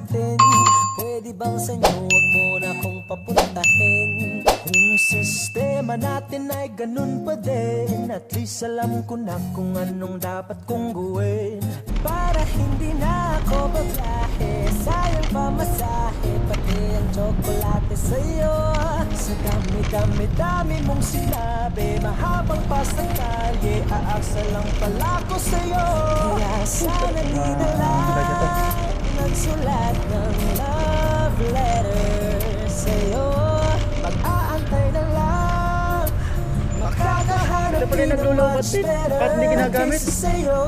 natin. Pwede bang sa inyo wag mo na akong papuntahin? Kung sistema natin ay ganun pa din, at least alam ko na kung anong dapat kong gawin. Para hindi na ako babiyahe, sayang pamasahe, pati ang tsokolate sa'yo. Sa dami-dami mong sinabi, mahabang pa sa kalye, aaksa lang pala ko sa'yo. Kaya sana di na lang nagsulat ng love letter sa'yo. Mag-aantay na lang, makakahanap Ito pala yung naglulungkot din. Bakit hindi ginagamit? sa'yo.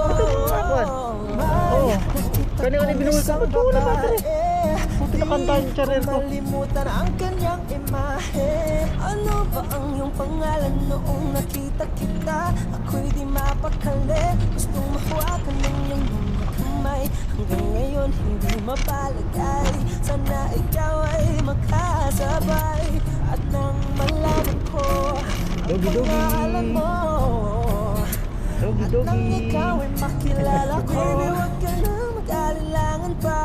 Ito mga akuan. Oo. Kanya-kanya binuhol ka. Ito wala ba ito eh? Puti na kantahan yung charer ko. Malimutan ang kanyang imahe. Ano ba ang iyong pangalan noong nakita kita? Ako'y di mapakali, gustong mahawakan ng iyong mga kamay. Hanggang ngayon hindi mapalagay, sana ikaw ay makasabay. At nang malaman ko ang pangalan mo, at nang ikaw ay makilala ko, baby, wag ka na mag-alilangan pa.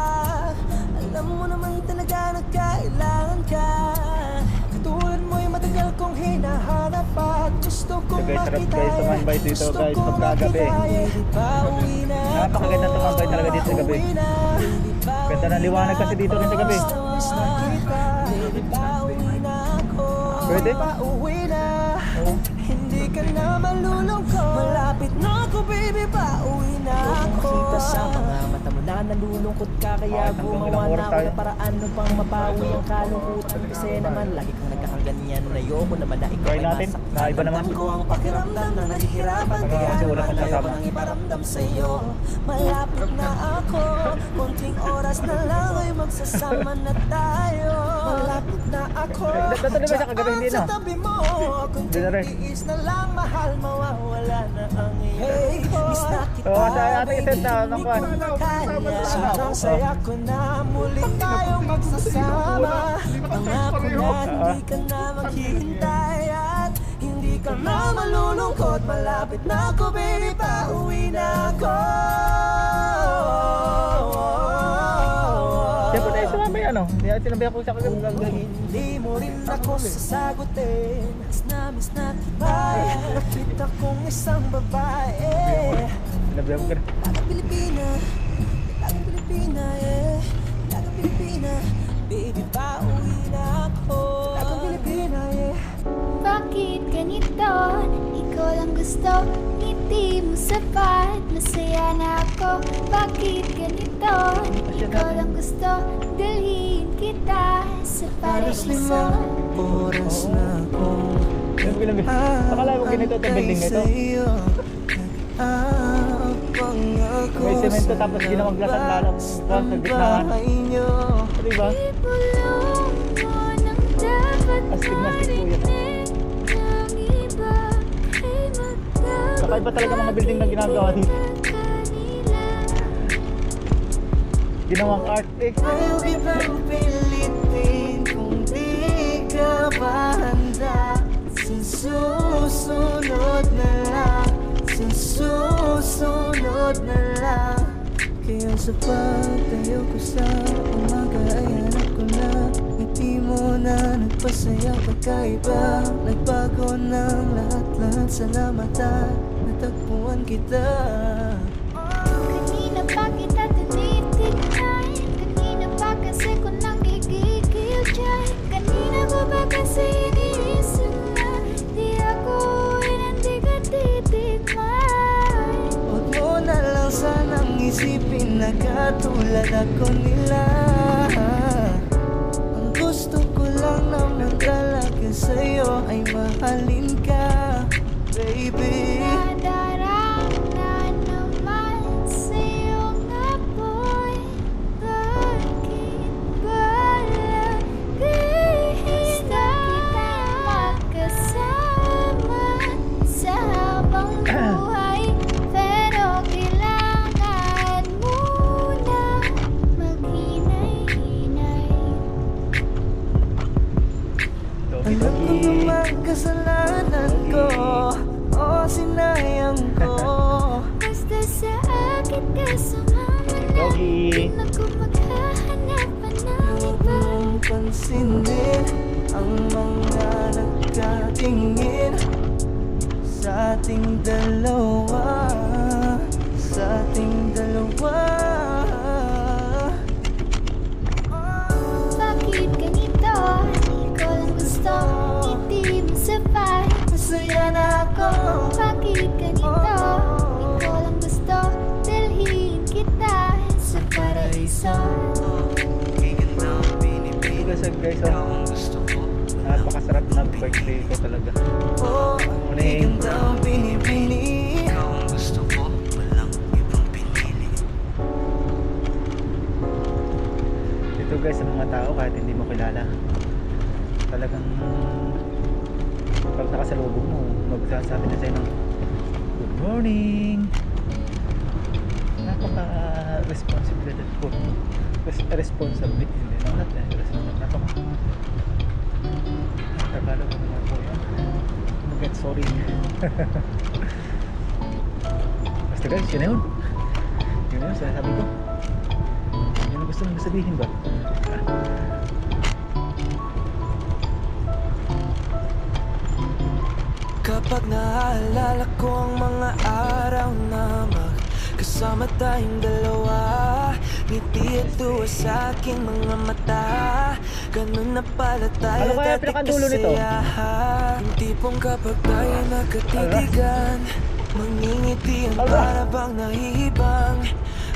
Alam mo naman talaga na kailangan ka. Katulad mo'y matagal kong hinahanap at gusto kong Guys, sarap makita. guys tumambay dito Gusto guys kong pagkagabi. makita. Pauwi na Napakaganda ako. tumambay talaga dito sa gabi. Pauwi na. Ganda ng liwanag kasi dito rin sa gabi. Miss na kita. Baby, pauwi na ako. Pwede? Pauwi na. Oo. Hindi ka na malulungkot. Malapit na ako, baby, pauwi na ako. Makita sa mga mata mo na nalulungkot ka, kaya Hanggang gumawa ilang na oras ako tayo? ng paraan upang mabawi ang kalungkutan. Kasi naman lagi kang nagkakaganyan, ayoko naman na ikaw Try ay natin. masaktan. Naiba naman. Alam ko ang pakiramdam na nahihirapan, Baka kaya kasi wala naman kang ayaw kasama. ko nang iparamdam sa'yo. Malapit na ako, konting oras na lang ay magsasama na tayo. Malapit na ako, Dito ba siya kagabi? Hindi sa na. tabi mo, Hindi na rin. tiis na lang, mahal, mawawala na ang iyong miss na kita. Oo, sa ating iset na, ng kwan. Sobrang saya ko na muli tayong magsasama. Pangako na hindi ka na maghihintay at hindi ka na malulungkot. Malapit na ako, baby, pauwi na ako. Siya po tayo sumabay ano? Hindi natin sinabi ako sa kagabi. Hindi mo rin ako sasagutin. Miss na kita. Nakita kong isang babae. Sinabi ako ka na. Lagang Pilipina, lagang Pilipina, yeah. Lagang Pilipina, baby, pauwi na ako. Lagang Pilipina, yeah. Bakit ganito? Ikaw lang gusto, ngiti mo sapat. Masaya na ako. Bakit ganito? Ikaw lang gusto, dalhin kita sa Halos paraiso. 5 oras na akong Yung bilang akala ko ganito itong building na ito. May semento tapos ginawaglasan lalong sa gitnaan. Diba? Ibulong mo nang dapat Astig na astig po yan. marinig ng iba. Ay magkakaroon Kakaiba talaga mga building na ginagawa dito. kanila. Ginawang art eh. Ayaw kitang pilitin kung di ka pa handa. Sa susunod na lang, sa susunod na lang. Kaya sa pagtayo ko sa umaga ay hanap ko na ngiti mo na nagpasaya pagkaiba. Nagbago ng lahat-lahat sa mata, natagpuan kita. Kanina pa kita tinitignan. Kanina pa kasi ko nang gigigil dyan. Kanina ko pa kasi iniisip na di ako hindi ka titigman. Huwag mo na lang sanang isipin na katulad ako nila. Ang gusto ko lang naman talaga sa'yo ay mahalin ka, baby. Nadarama naman sa iyong apoy. Bakit ba lagi kita magkasama sa habang buhay? Pero kailangan muna maghinay-hinay. Alam ko naman kasalanan ko, o sinayang ko. Basta sa akin ka sumama na, Doggy. di na ko maghahanap. tingin sa ating dalawa, sa ating dalawa. Bakit ganito? Di ko lang gusto, hindi mo sabay. Masaya na ako. Bakit ganito? Di ko lang gusto, dalhin kita sa paraiso. Kasi guys, napakasarap na birthday ko talaga. Oh, Morning. ganda ang binibini. Ikaw ang gusto ko, walang ibang pinili. Ito guys, sa mga tao kahit hindi mo kilala, talagang pag nakasalubong mo, magsasabi na sa'yo ng good morning. Napaka-responsibilidad po. Responsibility hindi na natin. Tagalog ko naman po yan. Mag-get sorry. Basta guys, yun na yun. Yun na yun, sinasabi ko. Yun ang gusto mong sabihin ba? Kapag naaalala ko ang mga araw na magkasama tayong dalawa, ngiti at tuwa sa aking mga mata. Ganun na pala tayo Ano kaya dati pinakadulo nito? kasayahan. Yung tipong kapag tayo nagkatitigan, mangingiti ang Ala. para bang nahihibang.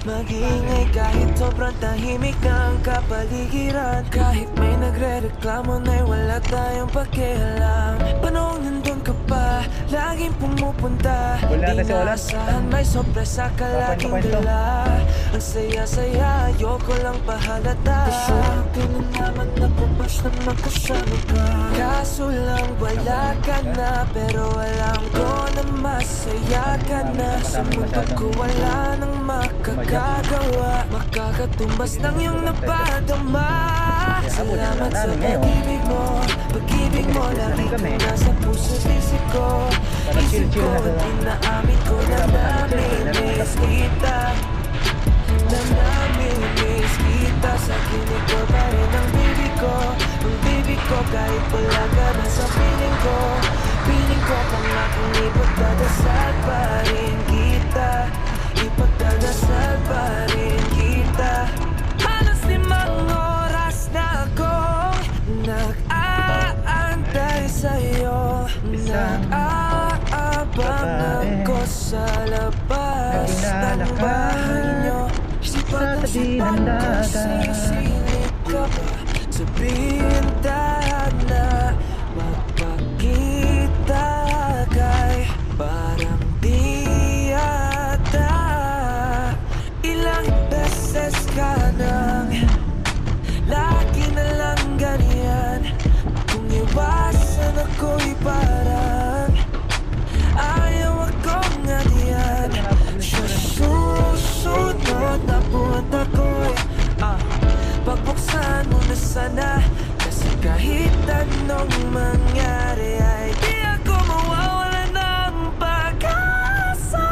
Mag-iingay kahit sobrang tahimik na ang kapaligiran. Kahit may nagre-reklamo na'y wala tayong pakialam. Panong nandun ka pa, laging pumupunta. Wala na Di si Ola. naasahan, may sorpresa ka laging Kwento. dala. Ang saya-saya, ayoko lang pahalata. Pasyente na naman napupas na magkasama ka. Kaso lang wala ka na, pero alam ko na masaya ka na. Sa mundo ko wala nang makakagawa, makakatumbas ng iyong napadama. Salamat sa pag-ibig mo, pag-ibig mo lagi ko nasa puso't isip ko. Isip ko at inaamin ko na namimiss kita, na namimiss kita. Sa kinig ko pa rin ang baby ko, ang baby ko. Kahit wala ka na sa piling ko, piling ko pangakong ipagdadasal pa rin kita, ipagdadasal pa rin kita. Halos 5 oras na akong nag-aantay sa'yo, nag-aabang ako sa labas ng bahay nyo. Sipag-sipan ko, sisingit ka ba? Sabihin tayo na magpakita kay parang di yata. Ilang beses ka nang lagi na lang ganyan. Kung iwasan ako'y parang ayaw akong ganyan. Sa susunod na buwan ako'y pagbuksan mo na sana. Kasi kahit anong mangyari ay di ako mawawala ng pag-asa.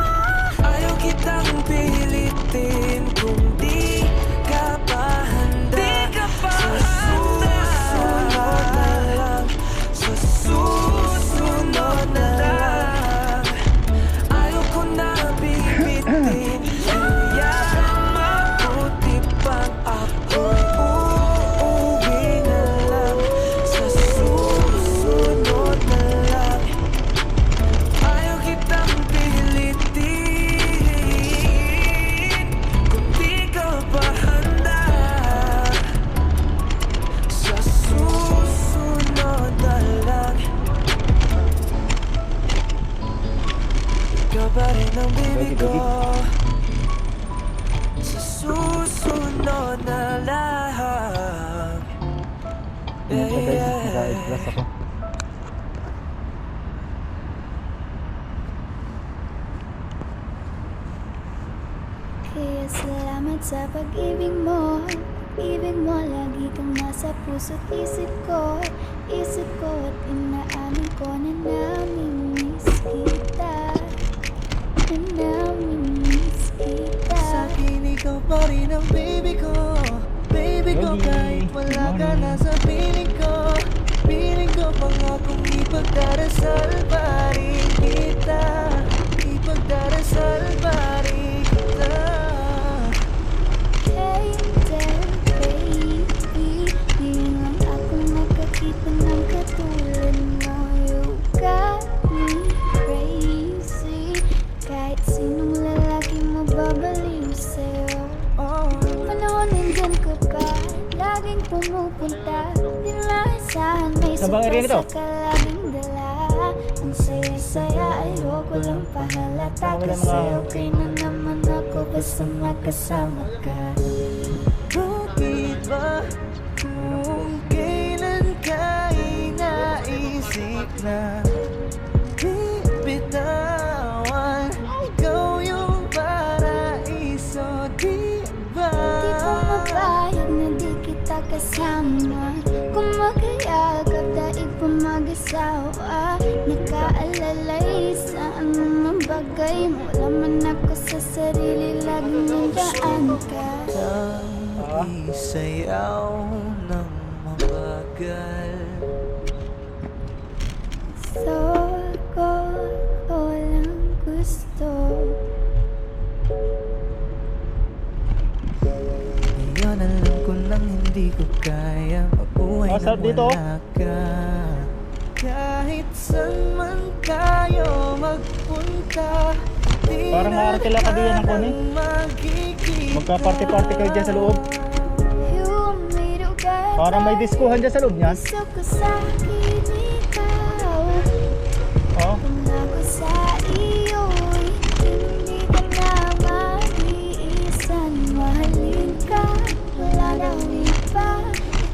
Ayaw kitang pilitin kung di ka pa handa. Sa susunod na lang, sa susunod na lang. Ayaw ko na bibitin, kaya mabuti pang ako'y uuwi na lang. Sa susunod na lang, ayaw kitang pilitin kung di ka pa handa. Sa susunod na lang, ikaw pa rin ang baby ko. Sa susunod na lang. Ito guys, naka-glass ako. Kaya salamat sa pag-ibig mo. Pag-ibig mo, lagi kang nasa puso't isip ko. Isip ko at inaamin ko na namimiss kita, na namimiss kita. Sa akin ikaw pa rin ang baby ko. Baby ko, Yogi, kahit wala good ka morning. na sa piling ko, piling ko pangakong ipagdadasal pupunta. Di maasahan may Saan bang area nito? surprise ka laging dala. Ang saya-saya ayoko lang pahalata. Wala Kasi mga- okay na naman ako basta magkasama ka. Bakit ba kung kailan ka inaisip na bibitawan? Ikaw yung paraiso, di ba? Di ko mapayag na di kita kasama. Kung makayagap daig pa mag-asawa. Nakaalalay sa anumang bagay. Wala man ako sa sarili, laging nandaan ka. Ang isayaw ng mabagal. So ko lang gusto. Ngayon alam ko nang hindi ko kaya mabuhay Ah, nang sarap dito, oh. wala ka. Kahit saan man tayo magpunta, di Parang na maarte ka diyan ng kone. magkikita. Magka-party-party kayo dyan sa loob. Humidugay Parang may diskuhan dyan sa loob niyan. puso ko sa akin ikaw. Oh. Kung ako sa iyo'y hindi ka na mag-iisan. Mahalin ka, wala nang iba.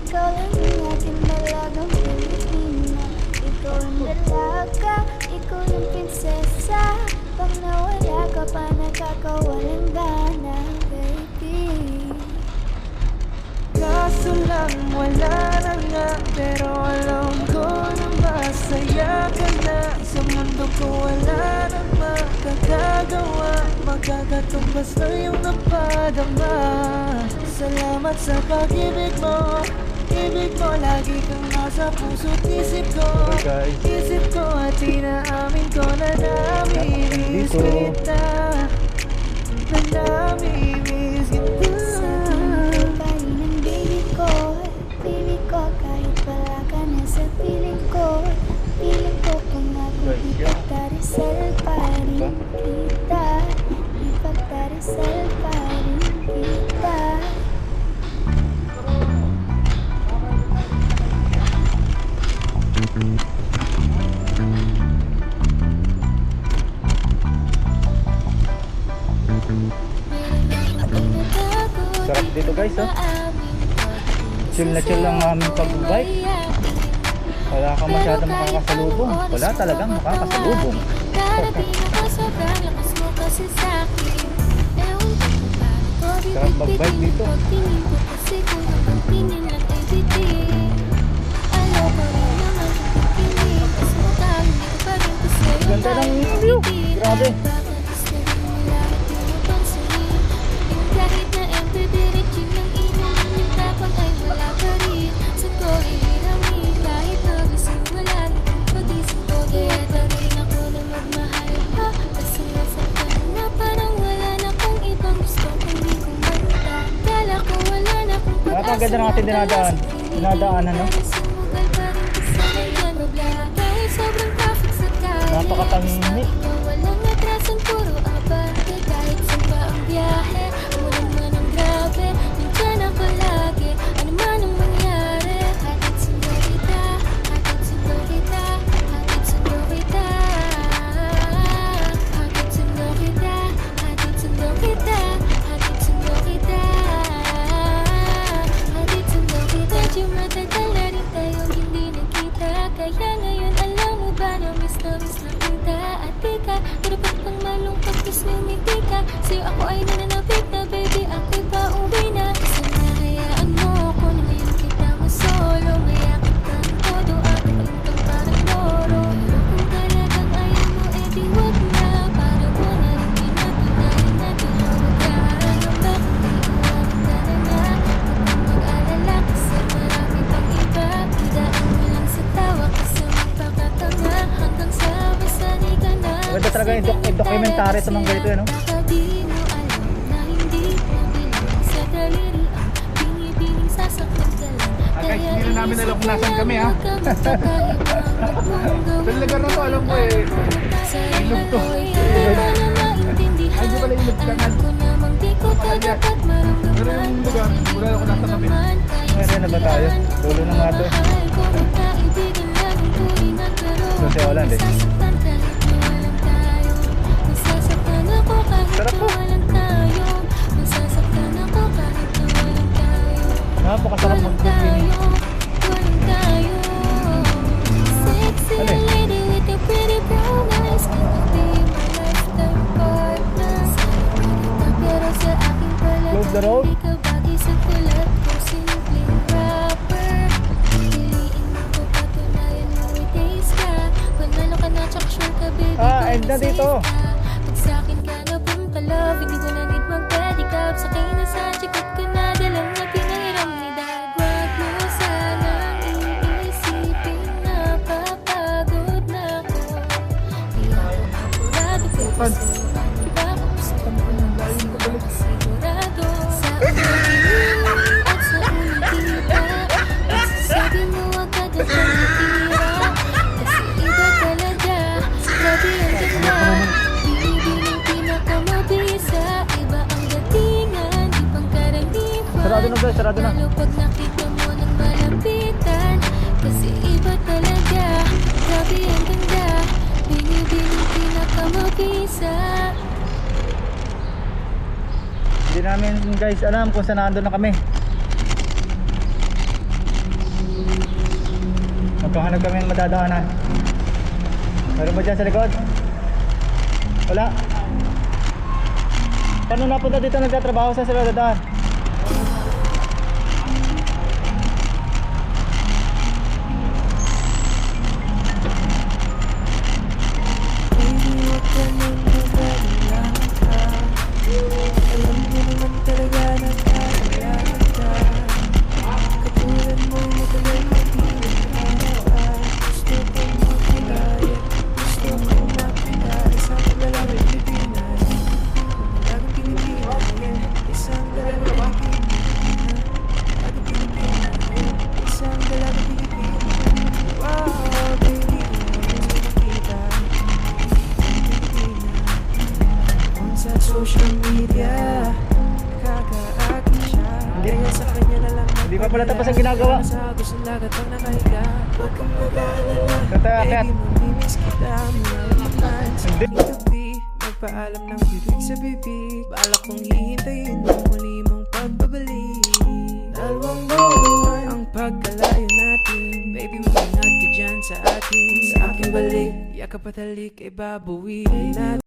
Ikaw lang ang aking dalagang Pilipina. Ikaw ang dalaga, ikaw ang prinsesa. Pag nawala ka pa, nakakawalang gana, baby. Kaso lang wala na nga, pero alam ko na masaya ka na. Sa mundo ko wala na makakagawa, magkakatumbas na yung napadama. Salamat sa pag-ibig mo, ibig mo lagi kang nasa puso't isip ko. Okay, guys. Isip ko at inaamin ko na namimiss Dito. kita. Na namimiss kita. Sa tingin ko pa rin ang baby ko. Baby ko, kahit wala ka na sa piling ko. Piling ko kung ako ipagdarisal pa rin kita. Ipagdarisal pa rin kita. Sarap dito, guys, oh. Chill na chill lang ang aming pag-bike. Wala ka masyadong makakasalubong. Wala talagang makakasalubong. Darating ako sobrang lakas mo kasi sa'kin. Ewan ko kung paano ko Sarap mag-bike dito. Pagtingin ko kasi kung ang pagtingin lang ay bitin. Ayaw ko rin naman kikinig. Kasi mukha hindi ko pa rin kasi Ganda ng view. Grabe. Bakit gusto mo lahat yung napansin? Yung kahit na empty diretsyon ng inom yung tapang ay wala pa rin. Sa ko ihiramin kahit na gusto wala rin. Pagising ko kaya pa rin ako na magmahal pa. Kasi nasaktan na parang wala na kung ibang gusto kundi kumanta. Kala ko wala na kung Napakaganda ng ating dinadaanan, no? Sumugal pa rin kasi may ganobla. Kahit sobrang traffic sa kaya. Napakatahimik. Walang atrasan, puro abante. Kahit saan pa ang biyahe, ulan man ang grabe. Nandiyan ako lagi, ano man ang mangyari. Hatid sundo kita, hatid sundo kita, hatid sundo kita. Hatid sundo kita, hatid sundo kita, hatid sundo kita. Hatid sundo kita. Medyo matagal na rin tayong hindi nakita. Kaya ngayon alam mo ba na miss na kita. At tika, dapat pang malungkot kas ngumiti ka. Sa'yo ako ay nananapit na baby, ako'y pauwi na. Sana hayaan mo ako na ngayon kita masolo. Mayakit kang todo, ako palintang parang loro. Pero kung talagang ayaw mo, edi wag na. Para mo na rin pinatunayan na tinawag ka. Ano ba kung di iwanan ka na nga? Kapag mag-alala kasi marami pang iba. Idaan mo lang sa tawa kasi magpakatanga. Hanggang sa masani ka na. Maganda talaga yung documentary sa mga ganito, no? Baka di mo alam na hindi nabilang sa daliri ang binibining sasaktan ka lang. Guys, hindi na namin alam kung nasan kami, ha? Sa lugar na to, alam ko eh. Ilog to. Ay, di pala ilog ka nga. Pero yung lugar, wala ako nasa kami. Meron na ba tayo? Dulo na nga to. So si Holland eh. Sarap po. Napakasarap mag-cooking. Ano eh? Close the road. Ah, end na dito. Sa'kin ka na pumpalove, hindi ko na need mag-pedicab. Sa akin na sa chikot ko na dalang na pinahiram ni Dad. Wag mo sanang iisipin na papagod na ako. Di ako apurado pero sa'yo ano ba kung gusto mo lang kasi makasigurado. Sa ulit at sa ulit kita, masasabi mo agad at nakatira. Kasi iba talaga, grabe ang ganda. Binibining pinakamabisa, iba ang datingan, di pang karaniwan. Sarado na guys, sarado na. Lalo pag nakita mo ng malapitan, kasi iba talaga, grabe ang ganda. Binibining pinakamabisa. Hindi namin guys alam kung saan nandun na kami. Magkahanap kami ng madadaanan. Meron ba dyan sa likod? Wala. Paano napunta dito nagtatrabaho sa sila dadaan? Alam mo naman talaga na kailangan ka. Katulad mo matagal magiging araw-araw. Gusto kong magpilaya, gusto kong makita isang dalagang Pilipinas. Dalagang Pilipinas, isang dalagang Pilipinas. Dalagang Pilipinas, isang dalagang Pilipinas. Wow, baby, makita Pilipinas. Sa social media, nakakaakit siya. Kaya sa kanya na lang Hindi pa pala tapos ang ginagawa. Sa gusto lagat ang nakahiga. Huwag kang mag-alala, Kataakit. baby, mamimiss kita. Malaman sa Hindi. aking gabi, magpaalam ng bibig sa bibig. Balak kong hihintayin ang muli mong pagbabalik. Dalawang buwan ang pagkalayo natin. Baby, mag-ingat ka dyan sa akin. Sa aking balik, yakap at halik ay babawiin natin.